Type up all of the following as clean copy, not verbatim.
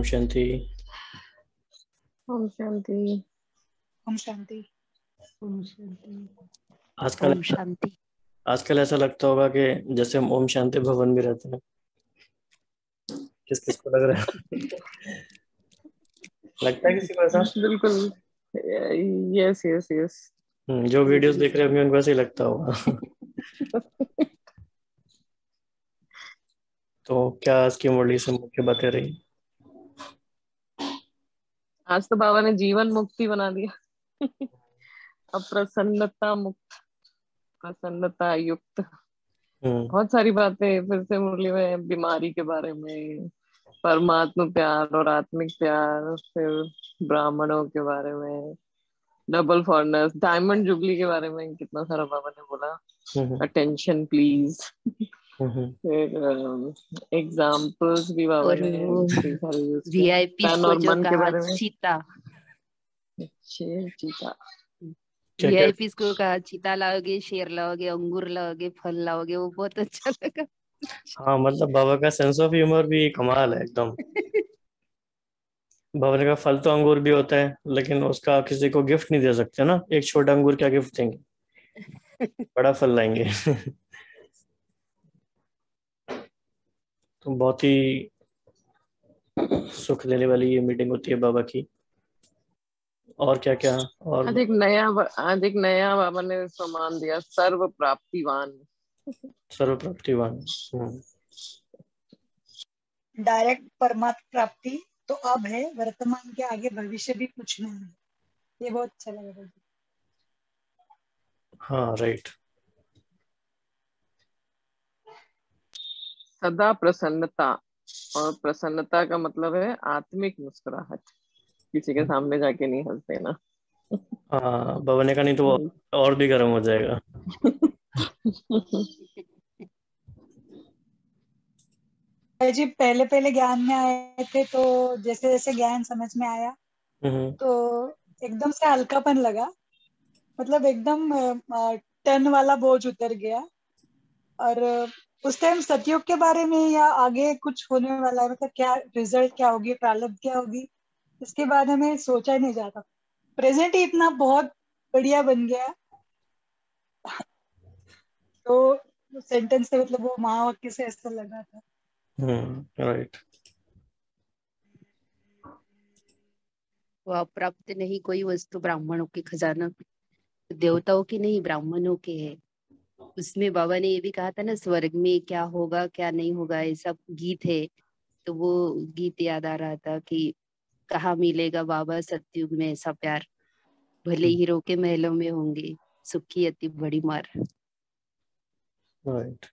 शांति। ओम शांति। ओम शांति। ओम शांति। आजकल शांति। आजकल ऐसा लगता होगा कि जैसे हम ओम शांति भवन में रहते हैं। किस किस को लग रहा है? लगता है किसी को ऐसा? बिल्कुल। Yes yes yes. जो वीडियोस देख रहे होंगे उनको वैसे ही लगता होगा। तो क्या आज की मुरली से मुख्य बातें रही? आज तो बाबा ने जीवन मुक्ति बना दिया। अप्रसन्नता मुक्त, प्रसन्नता युक्त, बहुत सारी बातें फिर से मुरली में, बीमारी के बारे में, परमात्मा प्यार और आत्मिक प्यार, फिर ब्राह्मणों के बारे में, डबल फॉरनेस, डायमंड जुबली के बारे में कितना सारा बाबा ने बोला। Attention please. फिर एग्जाम्पल्स भी बाबा और ने सारे यूज किए। वीआईपी तन को और जो मन के कहा बारे में। चीता, चीता वीआईपी को कहा चीता लाओगे, शेर लाओगे, अंगूर लाओगे, फल लाओगे, वो बहुत अच्छा लगा। हाँ, मतलब बाबा का सेंस ऑफ ह्यूमर भी कमाल है एकदम। बाबा ने कहा फल तो अंगूर भी होता है, लेकिन उसका किसी को गिफ्ट नहीं दे सकते ना। एक छोटा अंगूर क्या गिफ्ट देंगे, बड़ा फल लाएंगे। तो बहुत ही सुख देने वाली ये मीटिंग होती है बाबा की। और क्या क्या? और आज एक नया बाबा ने सम्मान दिया, सर्व प्राप्तिवान। सर्व प्राप्तिवान। डायरेक्ट परमात्मा प्राप्ति तो अब है, वर्तमान के आगे भविष्य भी कुछ नहीं है। ये बहुत अच्छा लगा मुझे। हाँ, राइट। सदा प्रसन्नता, और प्रसन्नता का मतलब है आत्मिक मुस्कुराहट। किसी के सामने जाके नहीं हंसते ना। हाँ, बाबा ने कहा नहीं तो वो और भी गर्म हो जाएगा। जी पहले पहले ज्ञान में आए थे तो जैसे जैसे ज्ञान समझ में आया तो एकदम से हल्कापन लगा, मतलब एकदम टन वाला बोझ उतर गया। और उस टाइम सतयुग के बारे में या आगे कुछ होने वाला है, मतलब क्या रिजल्ट क्या होगी, प्रारब्ध क्या होगी, इसके बारे में सोचा ही नहीं जाता। प्रेजेंट ही इतना बहुत बढ़िया बन गया। तो सेंटेंस से मतलब वो महावाक्य से ऐसा लगा था। राइट। वो अप्राप्त नहीं कोई वस्तु ब्राह्मणों के खजाना, देवताओं की नहीं ब्राह्मणों के है। उसमें बाबा ने ये भी कहा था ना, स्वर्ग में क्या होगा क्या नहीं होगा, ये सब गीत है। तो वो गीत याद आ रहा था कि कहाँ मिलेगा बाबा सतयुग में ऐसा प्यार, भले हीरो के महलों में होंगे सुख की अति बड़ी मार। राइट।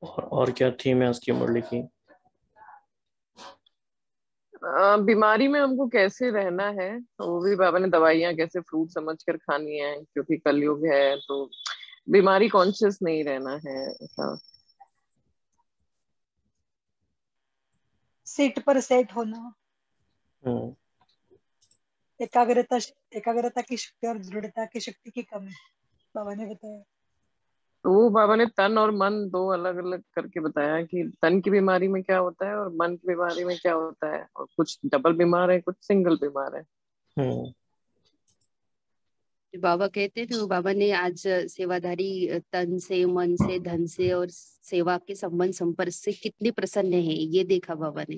और क्या थीम है उसकी मुरली की? बीमारी में हमको कैसे रहना है, तो वो भी बाबा ने दवाइयां कैसे फ्रूट समझ कर खानी है, क्योंकि कलयुग है तो बीमारी कॉन्शियस नहीं रहना है ऐसा। सीट पर सेट होना, एकाग्रता एकाग्रता की शक्ति और दृढ़ता की शक्ति की कमी बाबा ने बताया। तो वो बाबा ने तन और मन दो अलग अलग करके बताया कि तन की बीमारी में क्या होता है और मन की बीमारी में क्या होता है, और कुछ डबल बीमार है, कुछ सिंगल बीमार है। बाबा कहते थे, तो बाबा ने आज सेवाधारी तन से, मन से, धन से और सेवा के संबंध संपर्क से कितने प्रसन्न है ये देखा बाबा ने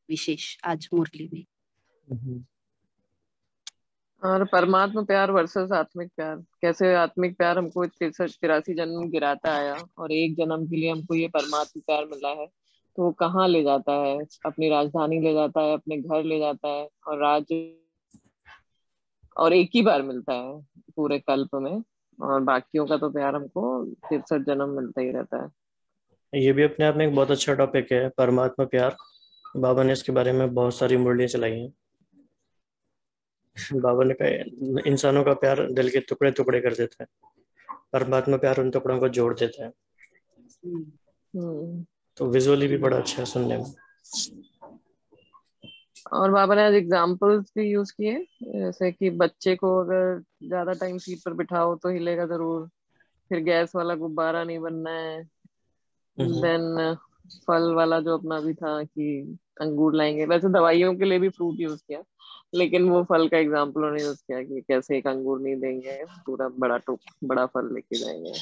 विशेष आज मुरली में। और परमात्मा प्यार वर्सेस आत्मिक प्यार, कैसे आत्मिक प्यार हमको 63 जन्म गिराता आया और एक जन्म के लिए हमको ये परमात्मा प्यार मिला है, तो वो कहाँ ले जाता है, अपनी राजधानी ले जाता है, अपने घर ले जाता है, और राज्य और एक ही बार मिलता है पूरे कल्प में, और बाकियों का तो प्यार हमको 63 जन्म मिलता ही रहता है। ये भी अपने आप में एक बहुत अच्छा टॉपिक है, परमात्मा प्यार। बाबा ने इसके बारे में बहुत सारी मुरलियां चलाई हैं। बाबा ने कहा इंसानों का प्यार दिल के टुकड़े टुकड़े कर देता है, परमात्मा प्यार उन टुकड़ों को जोड़ देता है। तो विजुअली भी बड़ा अच्छा है सुनने में। और बाबा ने आज एग्जाम्पल्स भी यूज किए, जैसे कि बच्चे को अगर ज्यादा टाइम सीट पर बिठाओ तो हिलेगा जरूर, फिर गैस वाला गुब्बारा नहीं बनना है, देन फल वाला जो अपना भी था कि अंगूर लाएंगे, वैसे दवाइयों के लिए भी फ्रूट यूज किया, लेकिन वो फल का एग्जाम्पल उन्होंने यूज किया कि कैसे एक अंगूर नहीं देंगे, पूरा बड़ा फल लेके जाएंगे।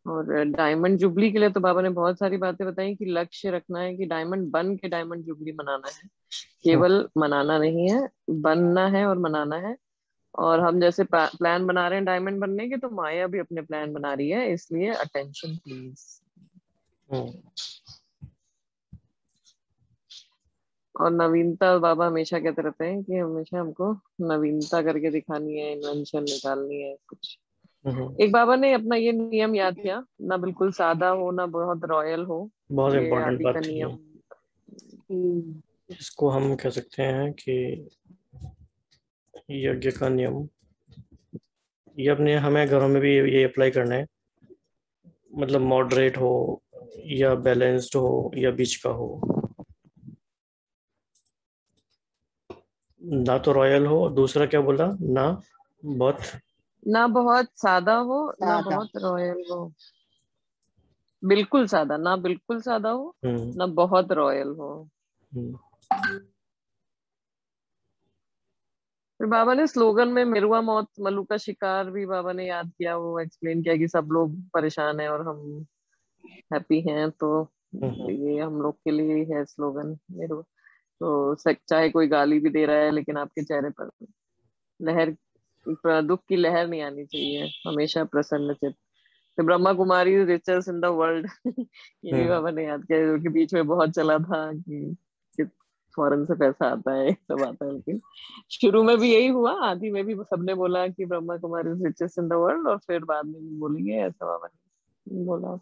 और डायमंड जुबली के लिए तो बाबा ने बहुत सारी बातें बताई कि लक्ष्य रखना है कि डायमंड बन के डायमंड जुबली मनाना है, केवल मनाना नहीं है, बनना है और मनाना है। और हम जैसे प्लान बना रहे हैं डायमंड बनने के, तो माया भी अपने प्लान बना रही है, इसलिए अटेंशन प्लीज। और नवीनता, बाबा हमेशा कहते रहते हैं कि हमेशा हमको नवीनता करके दिखानी है, इन्वेंशन निकालनी है कुछ। एक बाबा ने अपना ये नियम याद किया, ना बिल्कुल सादा हो ना बहुत रॉयल हो, बहुत ये इम्पोर्टेंट आदि बात का थी ये। नियम। इसको हम कह सकते हैं कि यज्ञ का नियम, ये अपने हमें घरों में भी ये अप्लाई करना है, मतलब मॉडरेट हो या बैलेंस्ड हो या बीच का हो, ना तो रॉयल हो, दूसरा क्या बोला, ना बहुत सादा हो ना सादा। बहुत रॉयल हो, बिल्कुल सादा, ना बिल्कुल सादा हो ना बहुत रॉयल हो। फिर बाबा ने स्लोगन में मिरुआ मौत मल्लू का शिकार भी बाबा ने याद किया, वो एक्सप्लेन किया कि सब लोग परेशान हैं और हम हैप्पी हैं, तो ये हम लोग के लिए ही है स्लोगन मिरुआ। तो चाहे कोई गाली भी दे रहा है, लेकिन आपके चेहरे पर लहर, दुख की लहर नहीं आनी चाहिए, हमेशा प्रसन्न चित्त। तो Brahma Kumari रिचर्स in the world ये भी बाबा ने याद किया, जो कि बीच में बहुत चला था कि फॉरेन से पैसा आता है, सब आता है, लेकिन शुरू में भी यही हुआ, आदि में भी सबने बोला कि Brahma Kumari richest in the world, और फिर बाद में भी बोलेंगे, ऐसा बाबा ने बोला।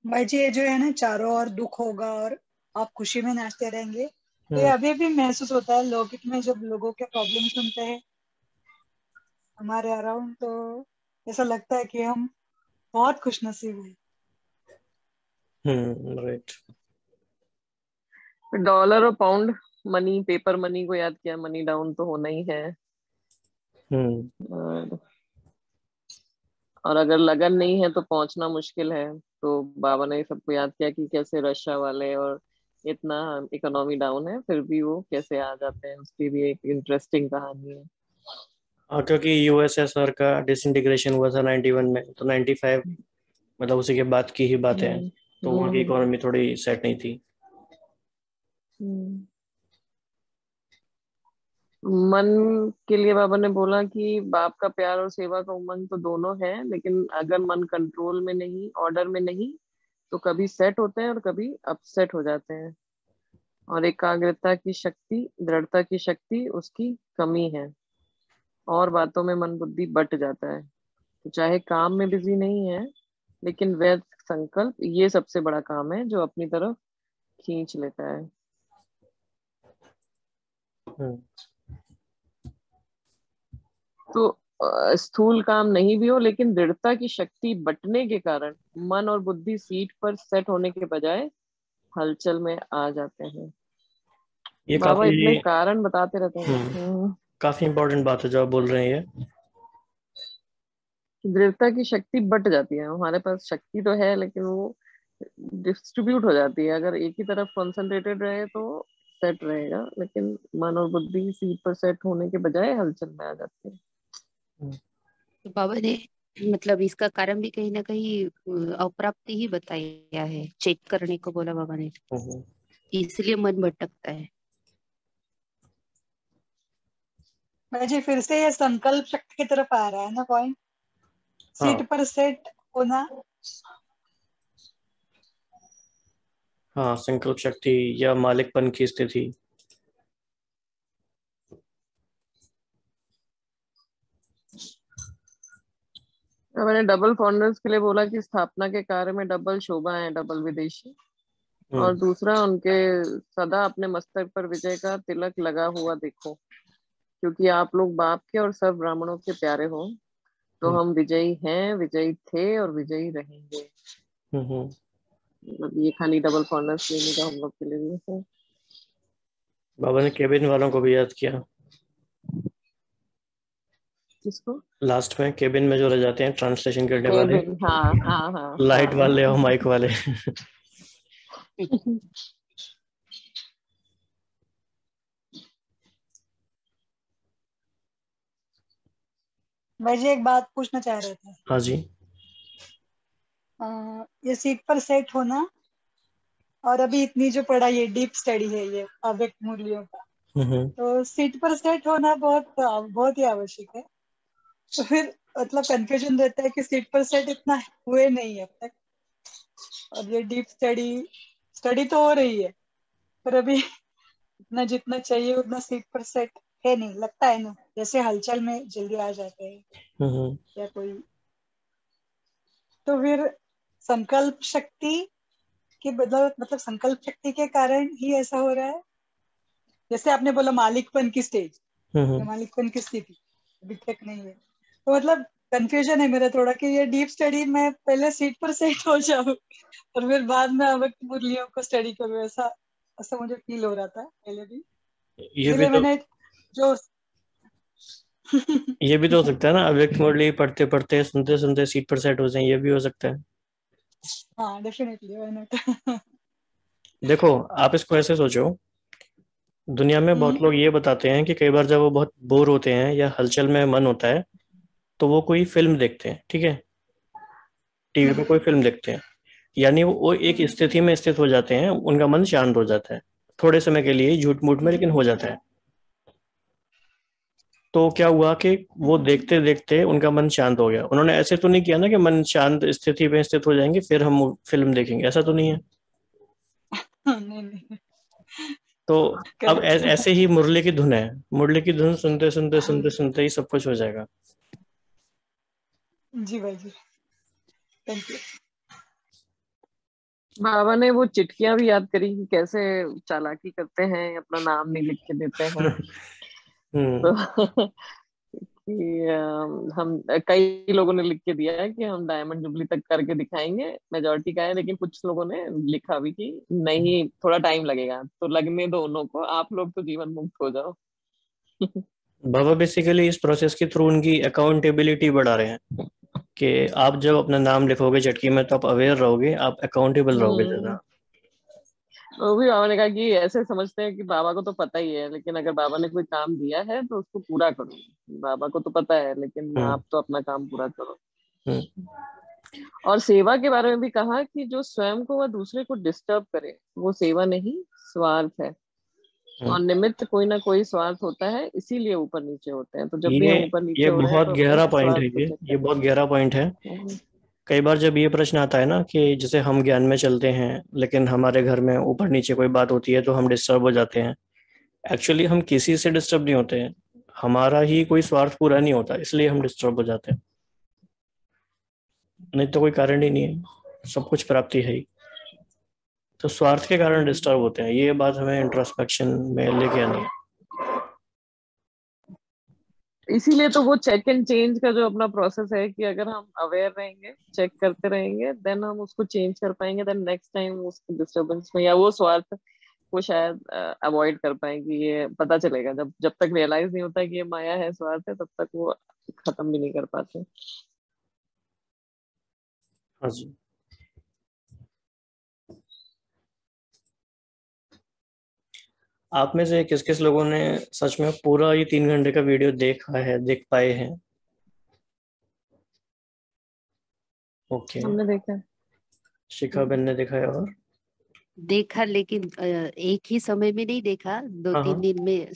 भाई जी, ये जो है ना, चारों ओर दुख होगा और आप खुशी में नाचते रहेंगे, तो ये अभी भी महसूस होता है लौकिक में, जब लोगों के प्रॉब्लम सुनते हैं हमारे अराउंड, तो ऐसा लगता है कि हम बहुत खुशनसीब हैं। राइट। डॉलर और पाउंड मनी, पेपर मनी को याद किया, मनी डाउन तो होना ही है। और अगर लगन नहीं है तो पहुंचना मुश्किल है, तो बाबा ने सबको याद किया कि कैसे रशिया वाले और इतना इकोनॉमी डाउन है फिर भी वो कैसे आ जाते हैं, उसकी भी एक इंटरेस्टिंग कहानी है। हाँ, क्योंकि यूएसएसआर का डिसइंटीग्रेशन हुआ था 91 में, तो 95 मतलब उसी के बाद की ही बातें हैं, तो वहाँ की इकोनॉमी थोड़ी सेट नहीं थी। मन के लिए बाबा ने बोला कि बाप का प्यार और सेवा का उमंग तो दोनों है, लेकिन अगर मन कंट्रोल में नहीं, ऑर्डर में नहीं, तो कभी सेट होते हैं और कभी अपसेट हो जाते हैं। और एकाग्रता की शक्ति, दृढ़ता की शक्ति उसकी कमी है, और बातों में मन बुद्धि बट जाता है। तो चाहे काम में बिजी नहीं है, लेकिन वैध संकल्प ये सबसे बड़ा काम है जो अपनी तरफ खींच लेता है। तो स्थूल काम नहीं भी हो, लेकिन दृढ़ता की शक्ति बटने के कारण मन और बुद्धि सीट पर सेट होने के बजाय हलचल में आ जाते हैं। ये बाबा काफी इतने कारण बताते रहते हैं। काफी इम्पोर्टेंट बात है जो आप बोल रहे हैं ये। दृढ़ता की शक्ति बट जाती है, हमारे पास शक्ति तो है लेकिन वो डिस्ट्रीब्यूट हो जाती है, अगर एक ही तरफ कंसंट्रेटेड रहे तो सेट रहेगा, लेकिन मन और बुद्धि सीट पर सेट होने के बजाय हलचल में आ जाती है। तो बाबा ने मतलब इसका कारण भी कहीं ना कहीं अप्राप्ति ही बताया है, चेक करने को बोला बाबा ने, इसलिए मन भटकता है। भाई जी, फिर से ये संकल्प शक्ति की तरफ आ रहा है ना पॉइंट, सीट पर सेट होना। हाँ, संकल्प शक्ति या मालिकपन की स्थिति। मैंने डबल फाउंडर्स के लिए बोला कि स्थापना के कार्य में डबल शोभा है, डबल विदेशी। और दूसरा, उनके सदा अपने मस्तक पर विजय का तिलक लगा हुआ देखो, क्योंकि आप लोग बाप के और सब ब्राह्मणों के प्यारे हो, तो हम विजयी हैं, विजयी थे और विजयी रहेंगे। मतलब ये खाली डबल फाउंडर्स लेने का हम लोग के लिए भी है। बाबा ने केबिन वालों को भी याद किया। किसको? लास्ट में केबिन में जो रह जाते हैं ट्रांसलेशन करने वाले, केबिन, हाँ हाँ हाँ लाइट हाँ। वाले और माइक वाले। भाई जी एक बात पूछना चाह रहे थे। हाँ जी। ये सीट पर सेट होना और अभी इतनी जो पढ़ाई है, डीप स्टडी है ये अव्यक्त मूल्यों का, हम्म। तो सीट पर सेट होना बहुत बहुत ही आवश्यक है। तो फिर मतलब कंफ्यूजन रहता है कि सीट पर सेट इतना हुए नहीं अब तक, और ये डीप स्टडी स्टडी तो हो रही है, पर अभी इतना जितना चाहिए उतना सीट पर सेट है नहीं, लगता है ना, जैसे हलचल में जल्दी आ जाते हैं हम्म। या कोई। तो फिर संकल्प शक्ति की मतलब संकल्प शक्ति के कारण ही ऐसा हो रहा है। जैसे आपने बोला मालिकपन की स्टेज, हम्म। या मालिकपन की स्थिति अभी तक नहीं है, तो मतलब कंफ्यूजन है मेरा थोड़ा कि ये डीप स्टडी में पहले सीट पर सेट हो जाऊं और फिर बाद में अवक्त मूल्यों को स्टडी करूं, ऐसा ऐसा मुझे फील हो रहा था पहले भी, ये भी इसीलिए तो मैंने जो ये भी तो हो सकता है ना, अव्यक्त मुरली पढ़ते पढ़ते सुनते सुनते सीट पर सेट हो जाए, ये भी हो सकता है। हाँ डेफिनेटली, व्हाई नॉट। देखो, आप इसको ऐसे सोचो, दुनिया में बहुत लोग ये बताते हैं कि कई बार जब वो बहुत बोर होते हैं या हलचल में मन होता है, तो वो कोई फिल्म देखते हैं, ठीक है, टीवी पे कोई फिल्म देखते हैं, यानी वो एक स्थिति में स्थित हो जाते हैं, उनका मन शांत हो जाता है, थोड़े समय के लिए, झूठ मूठ में, लेकिन हो जाता है। तो क्या हुआ कि वो देखते देखते उनका मन शांत हो गया। उन्होंने ऐसे तो नहीं किया ना कि मन शांत स्थिति में स्थित हो जाएंगे फिर हम फिल्म देखेंगे, ऐसा तो नहीं है। नहीं नहीं, तो अब करेक्ट। ऐसे ही मुरली की धुन है, मुरली की धुन सुनते सुनते सुनते सुनते ही सब कुछ हो जाएगा। जी भाई जी, थैंक यू। बाबा ने वो चिट्ठियां भी याद करी कि कैसे चालाकी करते हैं, अपना नाम नहीं लिख के देते हैं। हम्म। तो कि हम कई लोगों ने लिख के दिया है कि हम डायमंड जुबली तक करके दिखाएंगे, मेजोरिटी का है, लेकिन कुछ लोगों ने लिखा भी कि नहीं थोड़ा टाइम लगेगा, तो लगने दो उन्हों को, आप लोग तो जीवन मुक्त हो जाओ। बाबा बेसिकली इस प्रोसेस के थ्रू उनकी अकाउंटेबिलिटी बढ़ा रहे हैं कि आप जब अपना नाम लिखोगे चटकी में तो आप अवेयर रहोगे, आप अकाउंटेबल रहोगे हम्म। ज्यादा। वो भी बाबा ने कहा कि ऐसे समझते हैं कि बाबा को तो पता ही है, लेकिन अगर बाबा ने कोई काम दिया है तो उसको पूरा करो। बाबा को तो पता है, लेकिन हम्म। आप तो अपना काम पूरा करो। हम्म। और सेवा के बारे में भी कहा कि जो स्वयं को व दूसरे को डिस्टर्ब करे वो सेवा नहीं, स्वार्थ है। हम्म। और निमित्त कोई ना कोई स्वार्थ होता है, इसीलिए ऊपर नीचे होते हैं। तो जब भी ये हम ऊपर नीचे ये हो रहे हैं बहुत तो अपने गहरा पॉइंट है, स्वार्थ को चेक ये करें। बहुत गहरा पॉइंट है। कई बार जब ये प्रश्न आता है ना कि जैसे हम ज्ञान में चलते हैं लेकिन हमारे घर में ऊपर नीचे कोई बात होती है तो हम डिस्टर्ब हो जाते हैं। एक्चुअली हम किसी से डिस्टर्ब नहीं होते हैं, हमारा ही कोई स्वार्थ पूरा नहीं होता इसलिए हम डिस्टर्ब हो जाते हैं, नहीं तो कोई कारण ही नहीं है, सब कुछ प्राप्ति है ही। तो स्वार्थ के कारण डिस्टर्ब होते हैं, ये बात हमें इंट्रोस्पेक्शन में लेके आनी है। इसीलिए तो वो चेक एंड चेंज का जो अपना प्रोसेस है कि अगर हम अवेयर रहेंगे, चेक करते रहेंगे, देन हम उसको चेंज कर पाएंगे, देन नेक्स्ट टाइम उसको डिस्टरबेंस में या वो स्वार्थ को शायद अवॉइड कर पाएंगे। ये पता चलेगा जब जब तक रियलाइज नहीं होता कि ये माया है, स्वार्थ है, तब तक वो खत्म भी नहीं कर पाते। हाँ जी। आप में से किस किस लोगों ने सच में पूरा ये 3 घंटे का वीडियो देखा है, देख पाए हैं? ओके। हमने देखा है। शिखा बेन ने देखा है, और देखा, लेकिन एक ही समय में नहीं देखा, दो हाँ तीन हाँ, दिन में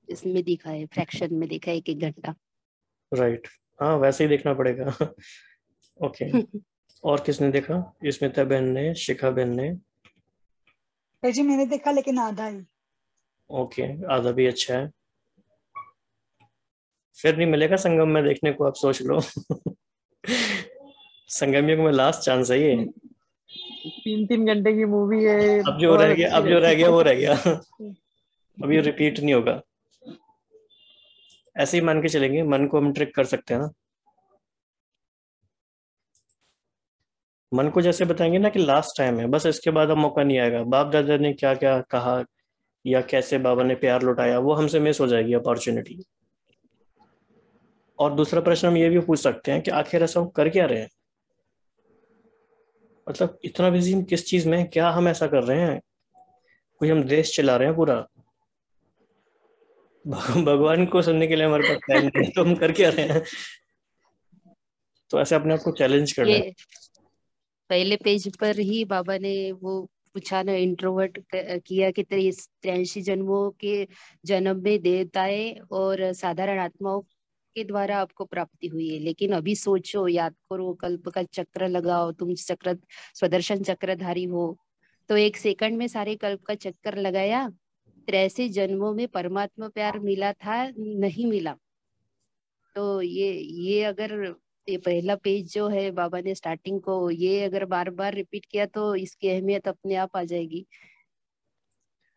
इसमें देखा है, फ्रैक्शन में देखा है, एक एक घंटा। राइट, हाँ वैसे ही देखना पड़ेगा। ओके। और किसने देखा? स्मिता बेन ने, शिखा बेन ने। भाई जी मैंने देखा लेकिन आधा ही। ओके, आधा भी अच्छा है। फिर नहीं मिलेगा संगम में देखने को, आप सोच लो। संगमियों में लास्ट चांस है ये। 3-3 घंटे की मूवी है, अब जो बहुत रह गया, अच्छी अब जो रह रहती गया है। वो रह गया। अब ये रिपीट नहीं होगा। ऐसे ही मान के चलेंगे, मन को हम ट्रिक कर सकते हैं ना। मन को जैसे बताएंगे ना कि लास्ट टाइम है, बस इसके बाद अब मौका नहीं आएगा, बाप दादा ने क्या क्या कहा, या कैसे बाबा ने प्यार लुटाया, वो हमसे मिस हो जाएगी अपॉर्चुनिटी। और दूसरा प्रश्न हम ये भी पूछ सकते हैं कि आखिर ऐसा हम कर क्या रहे हैं, मतलब इतना बिजी हम किस चीज में हैं? क्या हम ऐसा कर रहे हैं? कोई हम देश चला रहे हैं पूरा? भगवान को सुनने के लिए हमारे पास टाइम नहीं है, तो हम कर क्या रहे हैं? तो ऐसे अपने आप को चैलेंज करना है। ये पहले पेज पर ही बाबा ने वो पूछा ना, इंट्रोवर्ट किया कि 83 जन्मों के जन्म में देवताएं और साधारण आत्माओं के द्वारा आपको प्राप्ति हुई है, लेकिन अभी सोचो, याद करो, कल्प का चक्र लगाओ, तुम चक्र स्वदर्शन चक्रधारी हो, तो एक सेकंड में सारे कल्प का चक्कर लगाया, 83 जन्मों में परमात्मा प्यार मिला था नहीं मिला? तो ये अगर ये पहला पेज जो है बाबा ने स्टार्टिंग को ये अगर बार बार रिपीट किया तो इसकी अहमियत अपने आप आ जाएगी।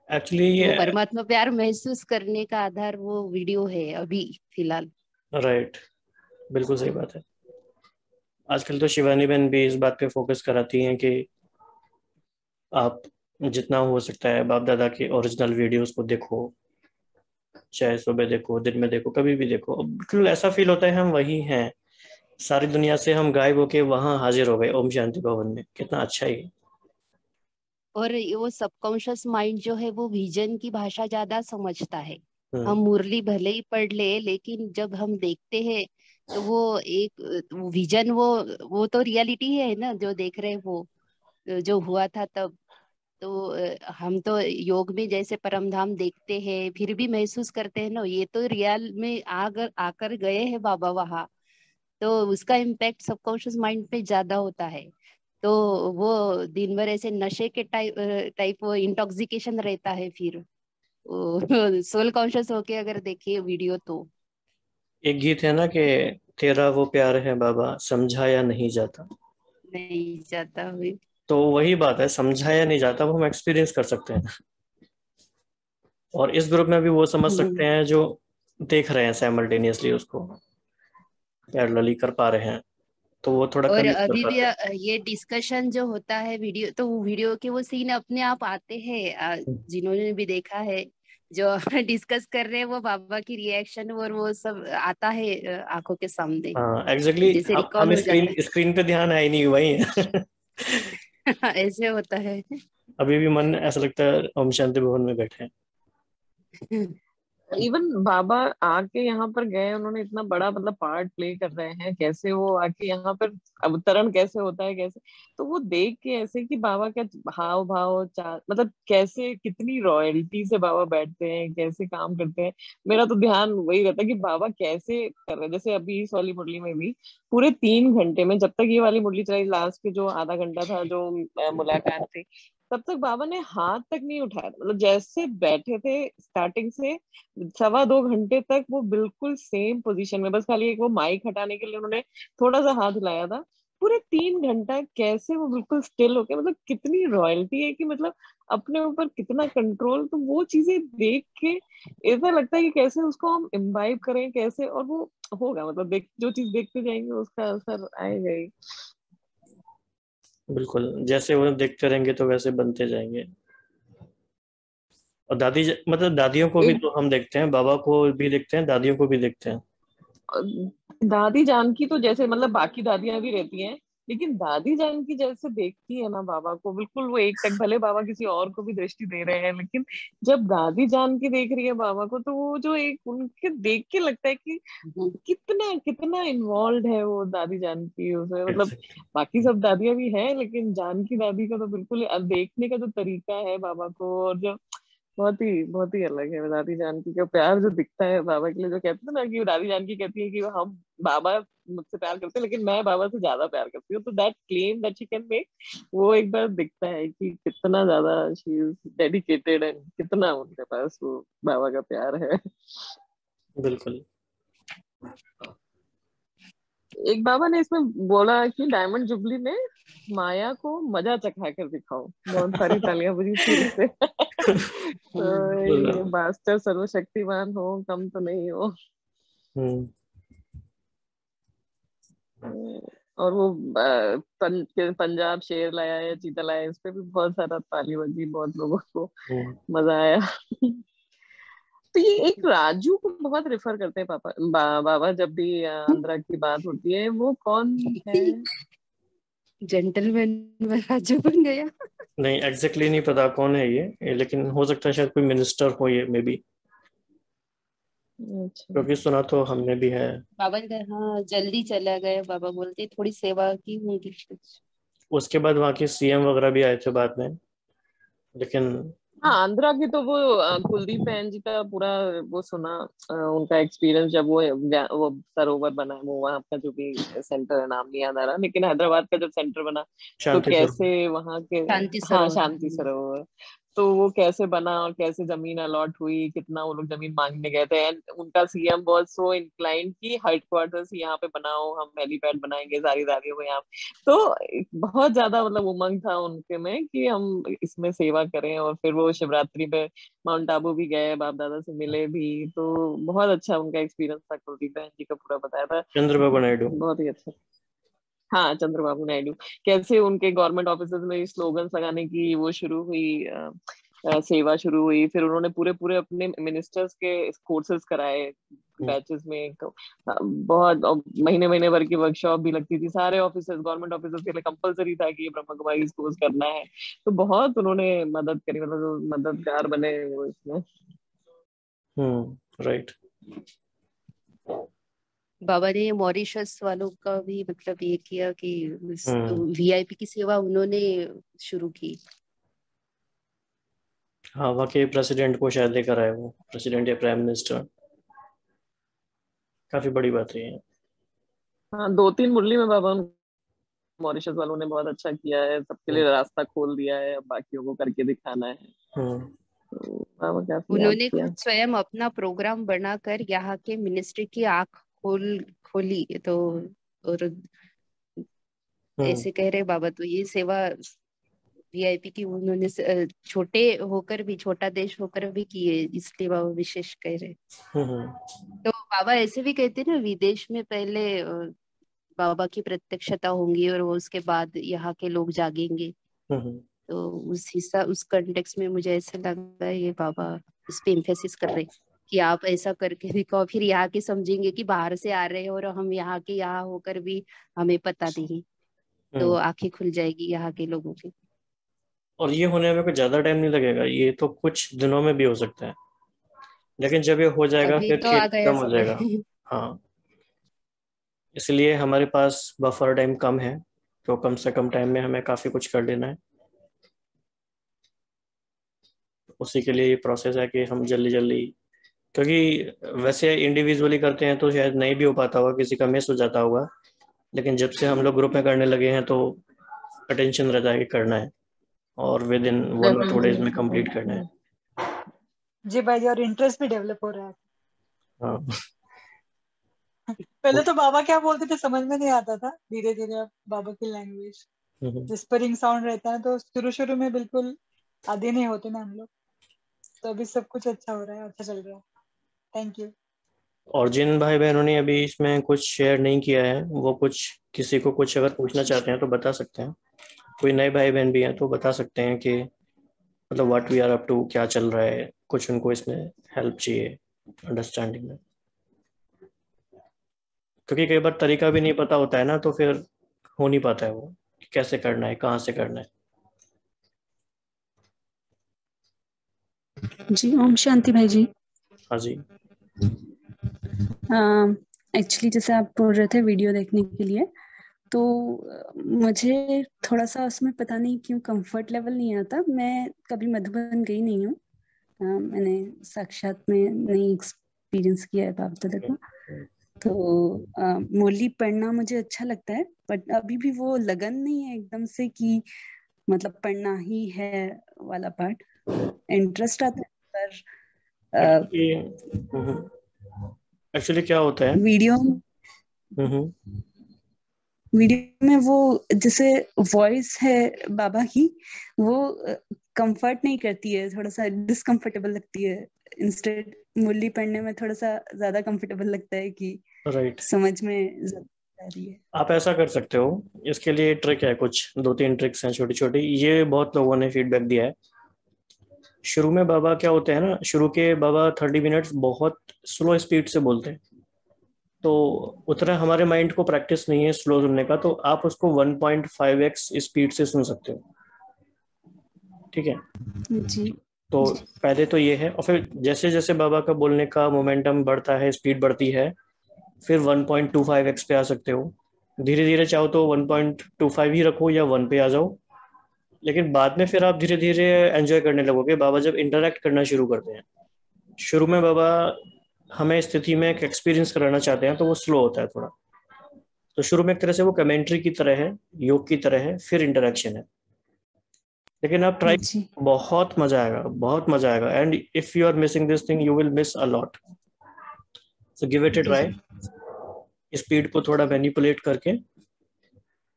एक्चुअली वो ये परमात्मा प्यार महसूस करने का आधार वो वीडियो है अभी फिलहाल। राइट, बिल्कुल सही बात है। आजकल तो शिवानी बहन भी इस बात पे फोकस कराती हैं कि आप जितना हो सकता है बाप दादा के ओरिजिनल वीडियोस को देखो, चाहे सुबह देखो, दिन में देखो, कभी भी देखो। अब बिल्कुल ऐसा फील होता है हम वही हैं, सारी दुनिया से हम गायब होके वहां हाजिर हो गए ओम शांति भवन में। कितना अच्छा ही। और वो सबकॉन्शियस माइंड जो है वो विजन की भाषा ज्यादा समझता है। हम हम्म। मुरली भले ही पढ़ ले, लेकिन जब हम देखते हैं तो वो एक विजन, वो तो रियलिटी है ना जो देख रहे हैं, वो जो हुआ था तब। तो हम तो योग में जैसे परमधाम देखते हैं फिर भी महसूस करते हैं ना, ये तो रियल में आकर आकर गए हैं बाबा वहाँ, तो उसका इम्पैक्ट सबकॉन्शियस माइंड पे ज्यादा होता है। तो वो दिन भर ऐसे नशे के टाइप वो इंटॉक्सिकेशन रहता है, फिर सोल कॉन्शियस होके अगर देखिए वीडियो तो। एक गीत है ना कि तेरा वो प्यार है बाबा समझाया नहीं जाता। नहीं जाता हुई। तो वही बात है, समझाया नहीं जाता, वो हम एक्सपीरियंस कर सकते हैं। और इस ग्रुप में भी वो समझ सकते हैं जो देख रहे हैं साइमल्टेनियसली, उसको पैरेलली कर पा रहे हैं, तो वो थोड़ा और कनेक्ट कर अभी भी पाते ये डिस्कशन जो होता है वीडियो, तो वो वीडियो के वो सीन अपने आप आते हैं, हैं। जिन्होंने भी देखा है जो डिस्कस कर रहे हैं वो बाबा की रिएक्शन और वो सब आता है आंखों के सामने, हाँ एग्जैक्टली, जैसे रिकॉल हम हो स्क्रीन जाता स्क्रीन पे ध्यान है ही नहीं, वही है। है। ऐसे होता है। अभी भी मन ऐसा लगता है ओम शांति भवन में बैठे हैं। इवन बाबा आके यहाँ पर गए, उन्होंने इतना बड़ा मतलब पार्ट प्ले कर रहे हैं, कैसे वो आके यहाँ पर अवतरण कैसे होता है, कैसे, तो वो देख के ऐसे कि बाबा का हाव भाव मतलब कैसे कितनी रॉयल्टी से बाबा बैठते हैं, कैसे काम करते हैं। मेरा तो ध्यान वही रहता है कि बाबा कैसे कर रहे हैं। जैसे अभी इस वाली मुरली में भी पूरे 3 घंटे में, जब तक ये वाली मुरली चलाई, लास्ट के जो आधा घंटा था जो मुलाकात थी, तब तक बाबा ने हाथ तक नहीं उठाया। मतलब जैसे बैठे थे स्टार्टिंग से 2.25 घंटे तक वो बिल्कुल सेम पोजीशन में, बस खाली एक वो माइक हटाने के लिए उन्होंने थोड़ा सा हाथ हिलाया था। पूरे 3 घंटा कैसे वो बिल्कुल स्टिल होके, मतलब कितनी रॉयल्टी है कि मतलब अपने ऊपर कितना कंट्रोल। तो वो चीजें देख के ऐसा लगता है कि कैसे उसको हम इम्बाइब करें, कैसे, और वो होगा, मतलब देख जो चीज देखते जाएंगे उसका असर आएगा ही। बिल्कुल, जैसे वो देखते रहेंगे तो वैसे बनते जाएंगे। और मतलब दादियों को भी एक तो हम देखते हैं, बाबा को भी देखते हैं, दादियों को भी देखते हैं। दादी जानकी तो जैसे मतलब बाकी दादियां भी रहती हैं, लेकिन दादी जानकी जैसे देखती है ना बाबा को, बिल्कुल वो एक टक, भले बाबा किसी और को भी दृष्टि दे रहे हैं, लेकिन जब दादी जानकी देख रही है बाबा को, तो वो जो एक उनके देख के लगता है कि कितना कितना इन्वॉल्व है वो दादी जानकी उसमें। मतलब Exactly. बाकी सब दादियां भी हैं, लेकिन जानकी दादी का तो बिल्कुल देखने का जो तरीका है बाबा को, और जो बहुत ही अलग है। दादी जानकी का प्यार जो दिखता है बाबा के लिए, जो कहते हैं ना कि दादी जानकी कहती है कि हम बाबा मुझसे प्यार करते हैं, लेकिन मैं बाबा से ज्यादा प्यार करती हूँ, तो that claim that she can make, वो एक बार दिखता है कि कितना ज्यादा शी इज डेडिकेटेड एंड कितना उनके पास वो बाबा का प्यार है। बिल्कुल। एक बाबा ने इसमें बोला कि डायमंड जुबली में माया को मजा चखा कर दिखाओ, बहुत सारी तालियां बजी फिर से। तो ये मास्टर सर्वशक्तिमान हो, कम तो नहीं हो। हम्म। और वो पंजाब शेर लाया या चीता लाया, इस पे भी बहुत सारा ताली बजी, बहुत लोगों को मजा आया। तो ये एक राजू को बहुत रेफर करते हैं बाबा जब भी आंध्रा की बात होती है, वो कौन है? जेंटलमैन में राजू बन गया। नहीं एग्जैक्टली नहीं पता कौन है ये, लेकिन हो सकता है शायद कोई मिनिस्टर हो ये, मे बी, अच्छा। क्योंकि सुना तो हमने भी है। बाबा ने कहा हाँ जल्दी चला गया, बाबा बोलते थोड़ी सेवा की होंगी कुछ। उसके बाद वहाँ के सीएम वगैरह भी आए थे बाद में, लेकिन हाँ, आंध्रा की तो वो कुलदीप बहन जी का पूरा वो सुना, उनका एक्सपीरियंस जब वो सरोवर बना है, वो वहाँ का जो भी सेंटर है, नाम नहीं याद आ रहा, लेकिन हैदराबाद का जब सेंटर बना तो शांति स्वरूप। कैसे वहाँ के, शांति हाँ सरोवर। शांति सरोवर, तो वो कैसे बना और कैसे जमीन अलॉट हुई, कितना वो लोग जमीन मांगने गए थे, एंड उनका सीएम वाज सो इंक्लाइंड कि हेडक्वार्टर्स यहाँ पे बनाओ, हम हेलीपैड बनाएंगे सारी दादियों को यहाँ। तो बहुत ज्यादा मतलब उमंग था उनके में कि हम इसमें सेवा करें, और फिर वो शिवरात्रि पे माउंट आबू भी गए, बाप दादा से मिले भी, तो बहुत अच्छा उनका एक्सपीरियंस था, कुलदीप बहन जी का पूरा बताया था। चंद्रबाबू नायडू। बहुत ही अच्छा। हाँ, चंद्रबाबू नायडू, कैसे उनके गवर्नमेंट ऑफिसेज में स्लोगन्स लगाने की वो शुरू हुई, सेवा शुरू हुई, फिर उन्होंने पूरे पूरे अपने मिनिस्टर्स के कोर्सेज कराए बैचेस में, बहुत महीने महीने भर की वर्कशॉप भी लगती थी, सारे ऑफिसर्स, गवर्नमेंट ऑफिसर्स के लिए कंपलसरी था कि ये ब्रह्म कुमारी कोर्स करना है। तो बहुत उन्होंने मदद करी, मतलब जो मददगार बने वो इसमें। राइट। बाबा ने मॉरिशस वालों का भी मतलब ये किया कि वीआईपी की सेवा उन्होंने शुरू की। हाँ, वहाँ के प्रेसिडेंट को शायद लेकर आए, वो प्रेसिडेंट या प्राइम मिनिस्टर, काफी बड़ी बात है ये। हाँ, 2-3 मुरली में बाबा मॉरिशस वालों ने बहुत अच्छा किया है, सबके लिए रास्ता खोल दिया है, अब बाकियों को करके दिखाना है। तो बाबा काफी याद उन्होंने किया। खुद स्वयं अपना प्रोग्राम बनाकर यहाँ के मिनिस्ट्री की आंख खोली तो, और ऐसे कह रहे बाबा, तो ये सेवा वीआईपी की उन्होंने छोटे होकर भी, छोटा देश होकर भी की है, इसलिए बाबा विशेष कह रहे। तो बाबा ऐसे भी कहते ना, विदेश में पहले बाबा की प्रत्यक्षता होंगी और वो उसके बाद यहाँ के लोग जागेंगे। तो उस कंटेक्स्ट में मुझे ऐसे लगा ये बाबा इस पे एम्फेसिस कर रहे कि आप ऐसा करके दिखाओ, फिर यहाँ के समझेंगे कि बाहर से आ रहे हैं और हम यहाँ के यहाँ होकर भी हमें पता नहीं, तो आंखें खुल जाएगी यहाँ के लोगों की। और ये होने में कोई ज्यादा टाइम नहीं लगेगा, ये तो कुछ दिनों में भी हो सकता है, लेकिन जब ये हो जाएगा अभी फिर तो खेल आ गया खत्म हो जाएगा। समय। हाँ, इसलिए हमारे पास बफर टाइम कम है, तो कम से कम टाइम में हमें काफी कुछ कर लेना है। उसी के लिए ये प्रोसेस है कि हम जल्दी जल्दी, क्योंकि वैसे इंडिविजुअली करते हैं तो शायद नहीं भी हो पाता होगा, किसी का मिस हो जाता होगा, लेकिन जब से हम लोग ग्रुप में करने लगे हैं तो अटेंशन रहता है कि करना है, और विद इन 1 और 2 डेज में कंप्लीट करना है। जी भाई, और इंटरेस्ट भी डेवलप हो रहा है। हाँ। पहले तो बाबा क्या बोलते थे समझ में नहीं आता था, धीरे धीरे अब बाबा की लैंग्वेज विस्परिंग साउंड रहता है, तो शुरू शुरू में बिल्कुल आदि नहीं होते ना हम लोग, तो अभी सब कुछ अच्छा हो रहा है, अच्छा चल रहा है। Thank you. और जिन भाई बहनों ने अभी इसमें कुछ शेयर नहीं किया है, वो कुछ किसी को कुछ अगर पूछना चाहते हैं तो बता सकते हैं। कोई नए भाई बहन भी हैं तो बता सकते हैं कि मतलब what we are up to, क्या चल रहा है, कुछ उनको इसमें हेल्प चाहिए अंडरस्टैंडिंग में, क्योंकि कई बार तरीका भी नहीं पता होता है ना, तो फिर हो नहीं पाता है वो कि कैसे करना है, कहाँ से करना है। जी ओम शांति भाई जी। हाँ जी। एक्चुअली जैसे आप बोल रहे थे वीडियो देखने के लिए, तो मुझे थोड़ा सा उसमें पता नहीं क्यों कंफर्ट लेवल नहीं आता। मैं कभी मधुबन गई नहीं हूँ, मैंने साक्षात में नहीं एक्सपीरियंस किया है बाप दादा को। तो मुरली पढ़ना मुझे अच्छा लगता है, बट अभी भी वो लगन नहीं है एकदम से कि मतलब पढ़ना ही है वाला पार्ट। इंटरेस्ट आता है पर एक्चुअली क्या होता है वीडियो में वो जैसे वॉइस है बाबा की, वो कंफर्ट नहीं करती है, थोड़ा सा डिसकंफर्टेबल लगती है। इंस्टेड मुरली पढ़ने में थोड़ा सा ज्यादा कंफर्टेबल लगता है कि राइट। समझ में आ रही है। आप ऐसा कर सकते हो, इसके लिए ट्रिक है, कुछ 2-3 ट्रिक्स हैं छोटी छोटी, ये बहुत लोगों ने फीडबैक दिया है। शुरू में बाबा क्या होते हैं ना, शुरू के बाबा 30 मिनट्स बहुत स्लो स्पीड से बोलते हैं, तो उतना हमारे माइंड को प्रैक्टिस नहीं है स्लो सुनने का, तो आप उसको 1.5x स्पीड से सुन सकते हो, ठीक है। जी तो पहले तो ये है, और फिर जैसे जैसे बाबा का बोलने का मोमेंटम बढ़ता है, स्पीड बढ़ती है, फिर 1.25x पे आ सकते हो। धीरे धीरे चाहो तो 1.25 ही रखो या 1 पे आ जाओ, लेकिन बाद में फिर आप धीरे धीरे एंजॉय करने लगोगे बाबा जब इंटरेक्ट करना शुरू करते हैं। शुरू में बाबा हमें स्थिति में एक एक्सपीरियंस कराना चाहते हैं, तो वो स्लो होता है थोड़ा। तो शुरू में एक तरह से वो कमेंट्री की तरह है, योग की तरह है, फिर इंटरेक्शन है। लेकिन आप ट्राई, जी बहुत मजा आएगा, बहुत मजा आएगा, and if you are missing this thing you will miss a lot. So give it a जी ट्राई, स्पीड को थोड़ा मैनिपुलेट करके,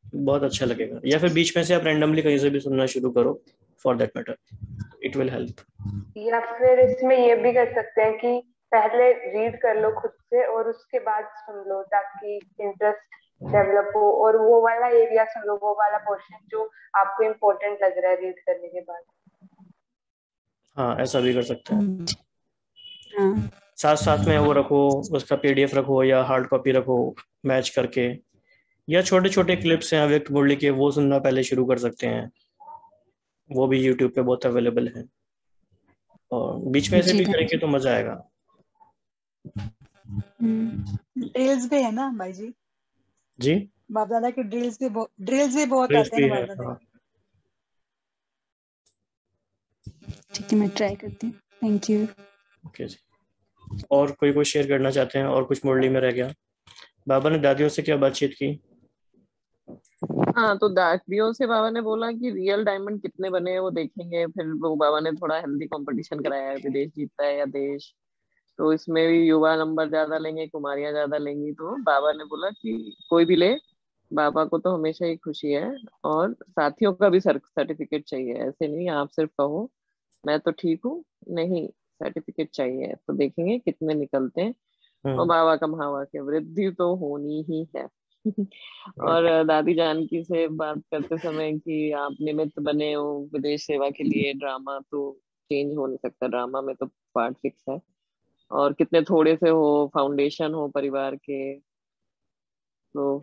बहुत अच्छा लगेगा। या फिर बीच में से आप रैंडमली कहीं से भी सुनना शुरू करो, for that matter, it will help. या फिर इसमें ये भी कर सकते हैं कि पहले रीड कर लो खुद से और उसके बाद सुन लो, ताकि इंटरेस्ट डेवलप हो, और वो वाला एरिया सुन लो, वो वाला पोर्शन जो आपको इम्पोर्टेंट लग रहा है रीड करने के बाद। हाँ, ऐसा भी कर सकते हैं। हाँ साथ साथ में वो रखो, उसका पीडीएफ रखो या हार्ड कॉपी रखो, मैच करके। या छोटे छोटे क्लिप्स हैं अव्यक्त मुरली के, वो सुनना पहले शुरू कर सकते हैं, वो भी यूट्यूब पे बहुत अवेलेबल है, और बीच में से जी भी थैंक करेंगे यू। तो मजा आएगा। ड्रिल्स भी है ना भाई जी, जी, बाप दादा के ड्रिल्स भी बहुत ड्रेस आते हैं भी ना है, बाप दादा हाँ। के। ठीक है मैं ट्राई करती हूँ, थैंक यू। ओके जी। और कोई कुछ शेयर करना चाहते हैं, और कुछ मुरली में रह गया? बाबा ने दादियों से क्या बातचीत की? हाँ, तो दादियों से बाबा ने बोला कि रियल डायमंड कितने बने हैं वो देखेंगे। फिर वो बाबा ने थोड़ा हेल्दी कंपटीशन कराया है, विदेश जीतता है या देश। तो इसमें भी युवा नंबर ज्यादा लेंगे, कुमारियां ज्यादा लेंगी, तो बाबा ने बोला कि कोई भी ले, बाबा को तो हमेशा ही खुशी है। और साथियों का भी सर्टिफिकेट चाहिए, ऐसे नहीं आप सिर्फ कहो मैं तो ठीक हूँ, नहीं, सर्टिफिकेट चाहिए। तो देखेंगे कितने निकलते हैं। और हम्म। बाबा का भावा के वृद्धि तो होनी ही है। और दादी जानकी से बात करते समय कि आप निमित्त बने हो विदेश सेवा के लिए, ड्रामा तो चेंज हो नहीं सकता, ड्रामा में तो पार्ट फिक्स है। और कितने थोड़े से हो, फाउंडेशन हो परिवार के, तो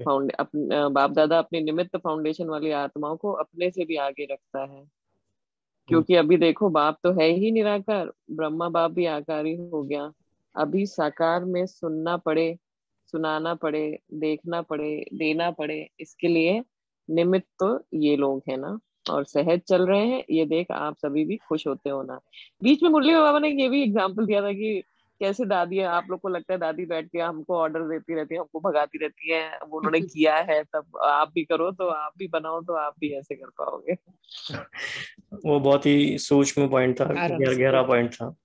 बाप दादा अपनी निमित्त फाउंडेशन वाली आत्माओं को अपने से भी आगे रखता है। क्योंकि अभी देखो बाप तो है ही निराकार, ब्रह्मा बाप भी आकारी हो गया। अभी साकार में सुनना पड़े, सुनाना पड़े, देखना पड़े, देना पड़े, इसके लिए निमित्त तो ये लोग हैं ना। और सहज चल रहे हैं, ये देख आप सभी भी खुश होते हो ना। बीच में मुरली बाबा ने ये भी एग्जाम्पल दिया था कि कैसे दादी है, आप लोग को लगता है दादी बैठ के हमको ऑर्डर देती रहती है, हमको भगाती रहती है, वो उन्होंने किया है, तब आप भी करो, तो आप भी बनाओ, तो आप भी ऐसे कर पाओगे। वो बहुत ही सूक्ष्म पॉइंट था, आराम से गहरा करते। पॉइंट था।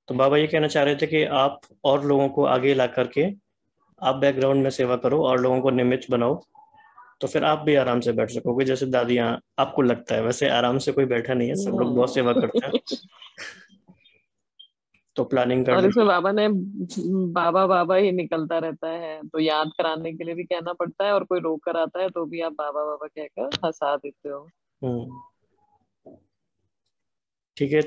तो बाबा ये कहना चाह रहे थे कि आप और लोगों को आगे ला करके आप बैकग्राउंड में सेवा करो और लोगों को निमित्त बनाओ, तो फिर आप भी आराम से बैठ सकोगे, जैसे दादियाँ आपको लगता है। वैसे आराम से कोई बैठा नहीं है, सब लोग बहुत सेवा करते हैं, तो प्लानिंग कर और लो। इसमें बाबा ने बाबा बाबा ही निकलता रहता है, तो याद कराने के लिए भी कहना पड़ता है, और कोई रोक कर आता है तो भी आप बाबा बाबा कहकर हंसा देते हो। हम्म, ठीक है।